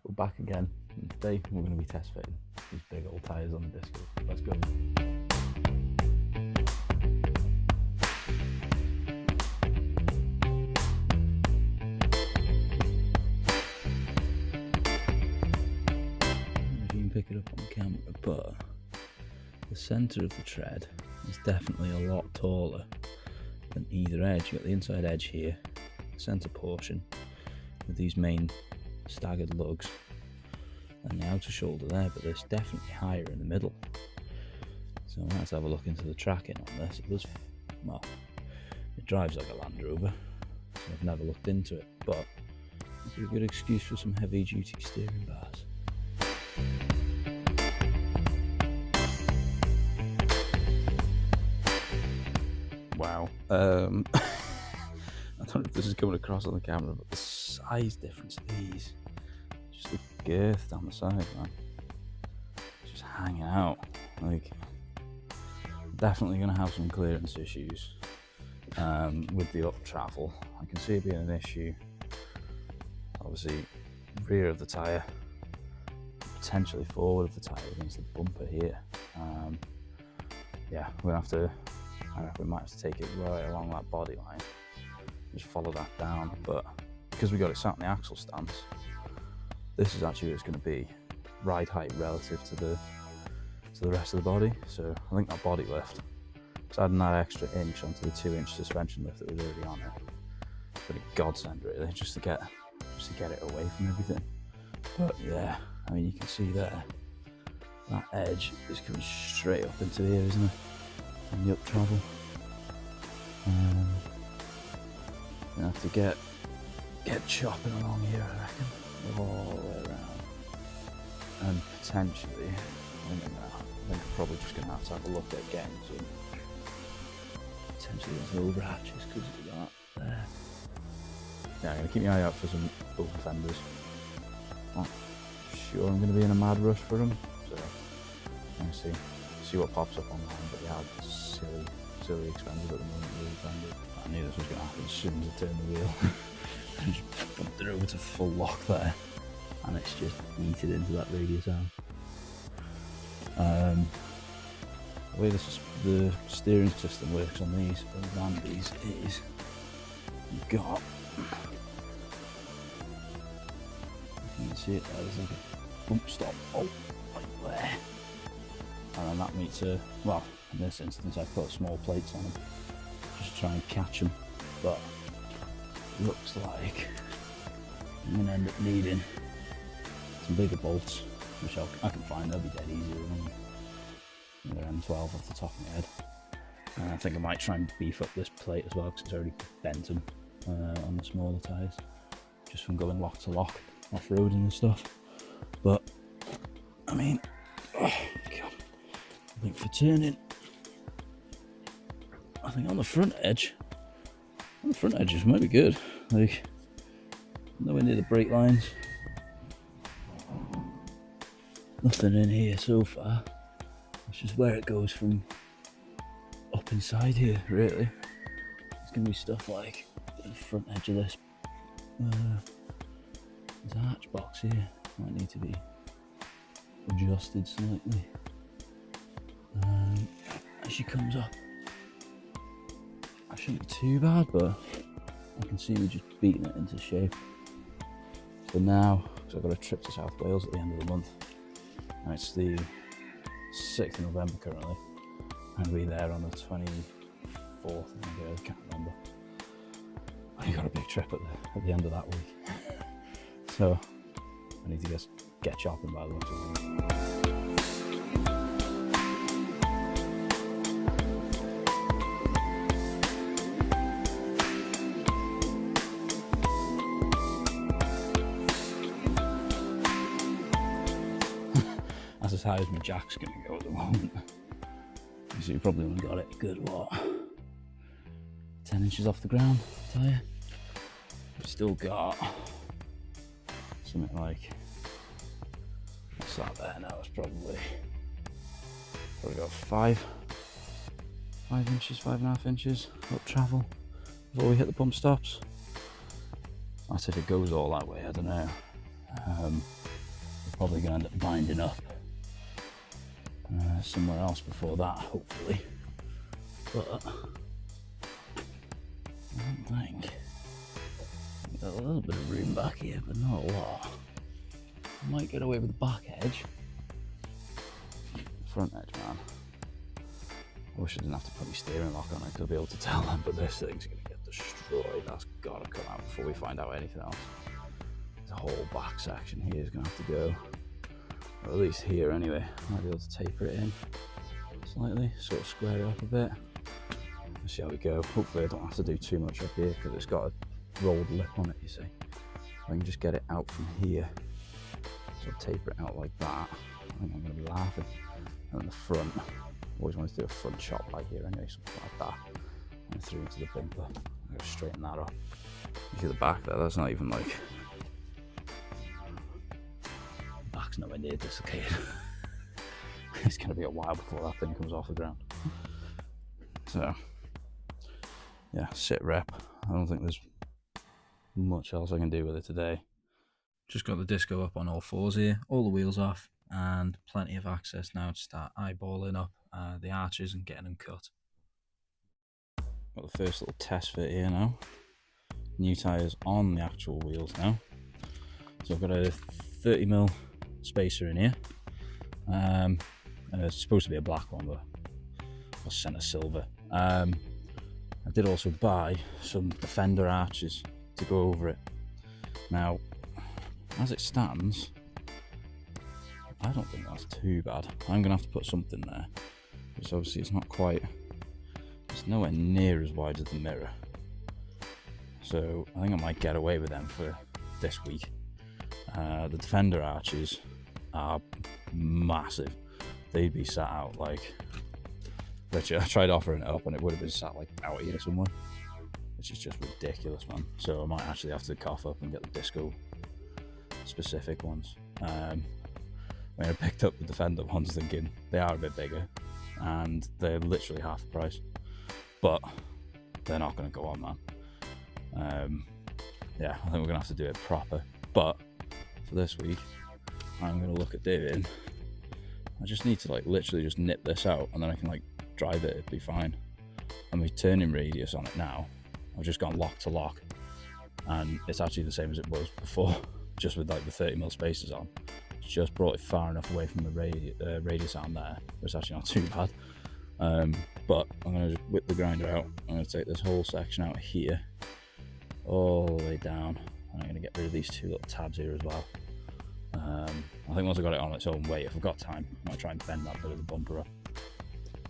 We're back again, and today we're going to be test fitting these big old tyres on the disco. Let's go. If you can pick it up on camera, but the centre of the tread is definitely a lot taller than either edge. You've got the inside edge here, the centre portion with these main staggered lugs, and the outer shoulder there, but it's definitely higher in the middle. So I might have to have a look into the tracking on this. It does, well, it drives like a Land Rover, so I've never looked into it, but it's a good excuse for some heavy duty steering bars. Wow. I don't know if this is coming across on the camera, but the size difference of these, just the girth down the side, man, it's just hanging out. Like, definitely going to have some clearance issues with the up travel. I can see it being an issue, obviously rear of the tyre, potentially forward of the tyre against the bumper here. Yeah, we're going to have to, I reckon we might have to take it right along that body line, just follow that down. But because we got it sat in the axle stance, this is actually where it's going to be ride height relative to the rest of the body. So I think that body lift, so adding that extra inch onto the 2-inch suspension lift that was already on it, it's been a godsend really, just to get it away from everything. But yeah, I mean, you can see there, that edge is coming straight up into here, isn't it? And the up travel. I have to get chopping along here, I reckon, all the way around, and potentially, I think I'm probably just going to have a look at getting some potentially those overhatches because of that there. Yeah, I'm going to keep my eye out for some over fenders. Not sure I'm going to be in a mad rush for them, so I'm going to see what pops up online. But yeah, it's silly expensive at the moment, really fenders. I knew this was going to happen as soon as I turned the wheel. I just bumped it over to full lock there, and it's just eaten into that radius arm. The way the steering system works on these Vandies is you've got, you can see it there's like a bump stop, right there, and then that meets well, in this instance I put small plates on them just to try and catch them, but it looks like I'm going to end up needing some bigger bolts, which I can find. They'll be dead easy. They're M12 off the top of my head. And I think I might try and beef up this plate as well, because it's already bent them on the smaller tyres, just from going lock to lock off-roading and stuff. But I mean, oh God, I think for turning, I think on the front edge this might be good. Like, nowhere near the brake lines. Nothing in here so far. It's just where it goes from up inside here, really. It's going to be stuff like the front edge of this. There's a hatch box here. Might need to be adjusted slightly. As she comes up, that shouldn't be too bad, but I can see we're just beating it into shape. For now, because I've got a trip to South Wales at the end of the month. And it's the 6th of November currently, and we'll be there on the 24th, I can't remember. I got a big trip at the end of that week, so I need to get chopping by the looks of things. That's as high as my jack's going to go at the moment. You see, we probably only got it a good, 10 inches off the ground tyre. We've still got something like, what's that there now? It's probably got 5 inches, 5.5 inches up travel before we hit the pump stops. That's if it goes all that way, I don't know. probably going to end up binding up somewhere else before that, hopefully. But I don't think. Got a little bit of room back here, but not a lot. I might get away with the back edge. Front edge, man. I wish I didn't have to put my steering lock on it to be able to tell them, but this thing's going to get destroyed. That's got to come out before we find out anything else. The whole back section here is going to have to go, or at least here anyway. I might be able to taper it in slightly, sort of square it up a bit. Let's see how we go. Hopefully I don't have to do too much up here because it's got a rolled lip on it, you see. If I can just get it out from here, sort of taper it out like that, I think I'm going to be laughing. And the front, always wanted to do a front shot like here anyway, something like that. And through into the bumper. I'm going to straighten that up. You see the back there, that's not even like, the back's nowhere near dislocated. It's going to be a while before that thing comes off the ground. So, yeah, sit rep. I don't think there's much else I can do with it today. Just got the disco up on all fours here, all the wheels off, and plenty of access now to start eyeballing up the arches and getting them cut. Got the first little test fit here now. New tyres on the actual wheels now. So I've got a 30mm spacer in here. It's supposed to be a black one, but I sent a silver. I did also buy some fender arches to go over it. Now, as it stands, I don't think that's too bad. I'm gonna have to put something there, because obviously it's not quite, it's nowhere near as wide as the mirror. So I think I might get away with them for this week. The fender arches are massive. They'd be sat out like, literally, I tried offering it up and it would have been sat like out here somewhere, which is just ridiculous, man. So I might actually have to cough up and get the disco specific ones. When I picked up the Defender ones thinking they are a bit bigger and they're literally half the price, but they're not going to go on, man. Yeah, I think we're going to have to do it proper. But for this week, I'm going to look at doing, I just need to like literally just nip this out and then I can like drive it, it'll be fine. And my turning radius on it now, I've just gone lock to lock, and it's actually the same as it was before, just with like the 30mm spacers on. Just brought it far enough away from the radius on there. It's actually not too bad. But I'm going to just whip the grinder out. I'm going to take this whole section out here, all the way down. And I'm going to get rid of these two little tabs here as well. I think once I've got it on its own weight, if I've got time, I might try and bend that bit of the bumper up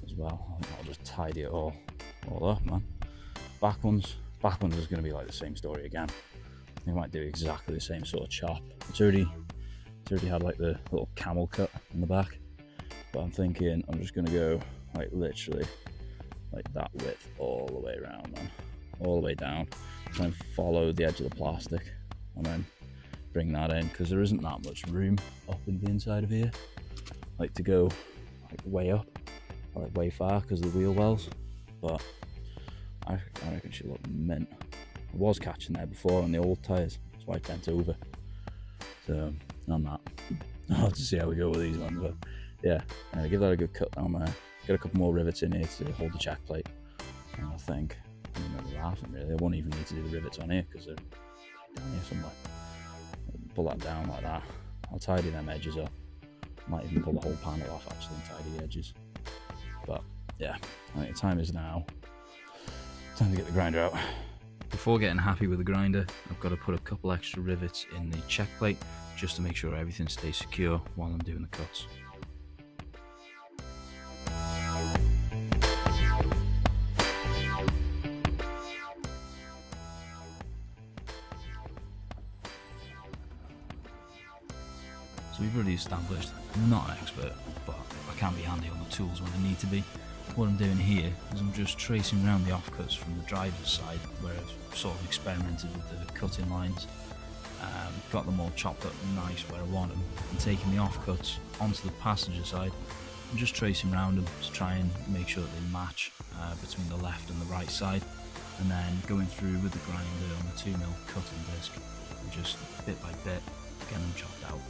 as well. I think I'll just tidy it all up, man. Back ones is going to be like the same story again. I think I might do exactly the same sort of chop. It's already had like the little camel cut in the back, but I'm thinking I'm just going to go like literally like that width all the way around, man, all the way down, try and follow the edge of the plastic and then bring that in, because there isn't that much room up in the inside of here, like to go like way up or like way far because of the wheel wells. But I reckon she'll look mint. I was catching there before on the old tyres, that's why I bent over. So on that, I'll have to see how we go with these ones. But yeah, give that a good cut down there. Get a couple more rivets in here to hold the check plate. And I think I'm going to be laughing really. I won't even need to do the rivets on here because they're down here somewhere. Pull that down like that. I'll tidy them edges up. Might even pull the whole panel off actually and tidy the edges. But yeah, I think the time is now. Time to get the grinder out. Before getting happy with the grinder, I've got to put a couple extra rivets in the check plate just to make sure everything stays secure while I'm doing the cuts. So we've already established I'm not an expert, but I can be handy on the tools when I need to be. What I'm doing here is I'm just tracing around the offcuts from the driver's side, where I've sort of experimented with the cutting lines, got them all chopped up nice where I want them, and taking the offcuts onto the passenger side and just tracing around them to try and make sure that they match between the left and the right side, and then going through with the grinder on the 2mm cutting disc and just bit by bit getting them chopped out.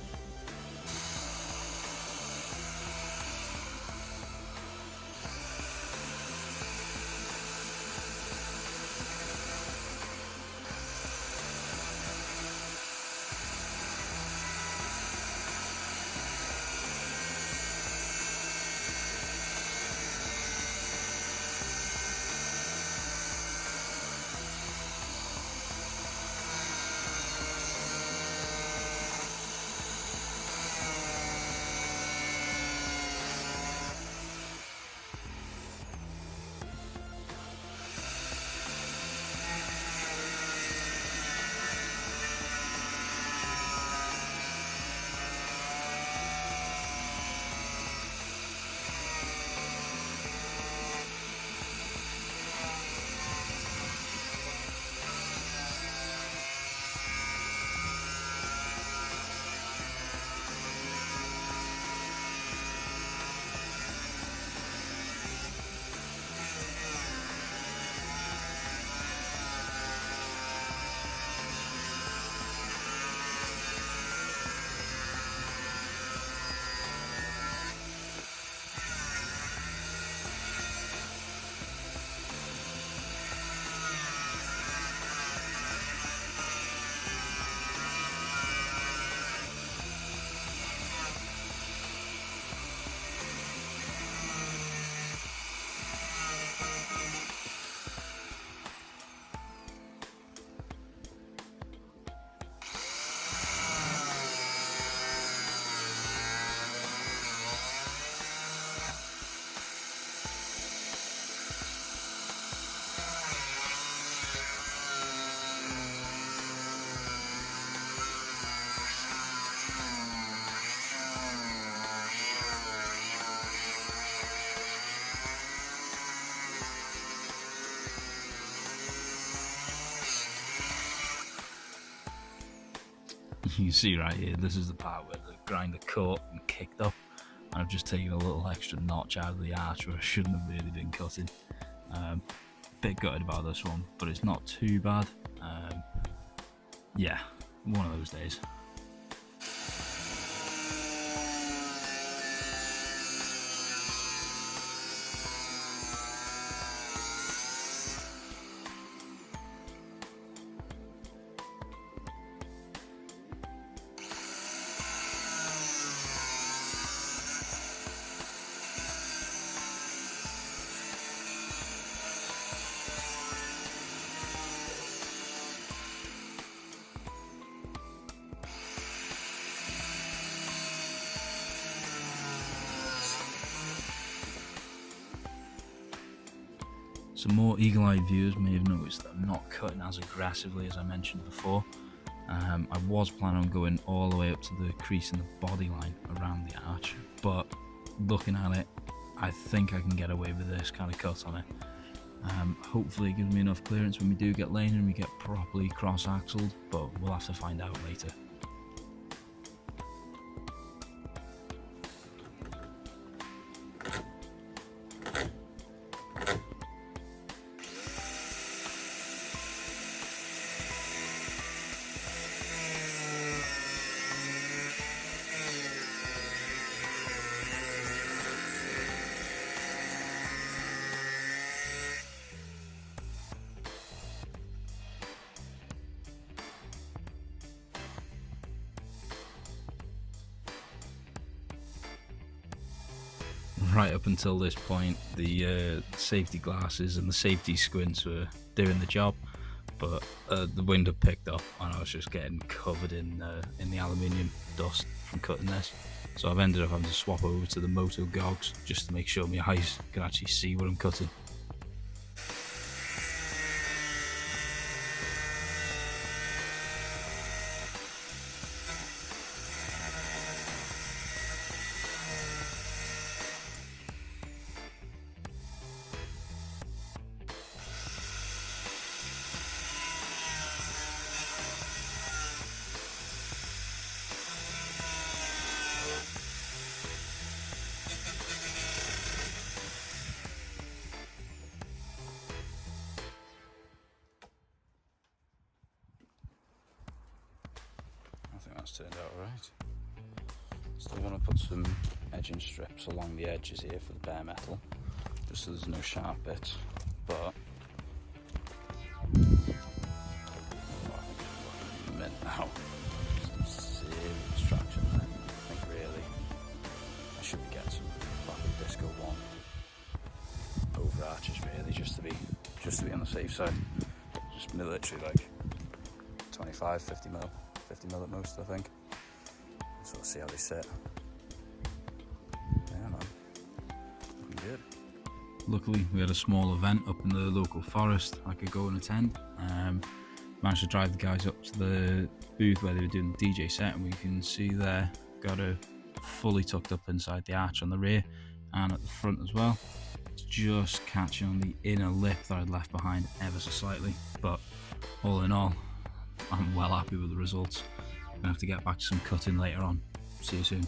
You can see right here, this is the part where the grinder caught and kicked up, and I've just taken a little extra notch out of the arch where I shouldn't have really been cutting. Bit gutted about this one, but it's not too bad. Yeah, one of those days. Some more eagle-eyed viewers may have noticed that I'm not cutting as aggressively as I mentioned before. I was planning on going all the way up to the crease in the body line around the arch, but looking at it, I think I can get away with this kind of cut on it. Hopefully it gives me enough clearance when we do get lane and we get properly cross-axled, but we'll have to find out later. Right up until this point, the safety glasses and the safety squints were doing the job, but the wind had picked up and I was just getting covered in the aluminium dust from cutting this. So I've ended up having to swap over to the moto gogs just to make sure my eyes can actually see what I'm cutting. That's turned out alright. Still want to put some edging strips along the edges here for the bare metal, just so there's no sharp bits, but now some serious traction there. I think really I should be getting some Black Disco 1 over arches really, just to be on the safe side. Just literally like 25, 50 mil at most, I think. So we'll see how they sit. Yeah, man. Looking good. Luckily, we had a small event up in the local forest I could go and attend. Managed to drive the guys up to the booth where they were doing the DJ set, and we can see there, got a fully tucked up inside the arch on the rear and at the front as well. It's just catching on the inner lip that I'd left behind ever so slightly, but all in all, I'm well happy with the results. I'm going to have to get back to some cutting later on. See you soon.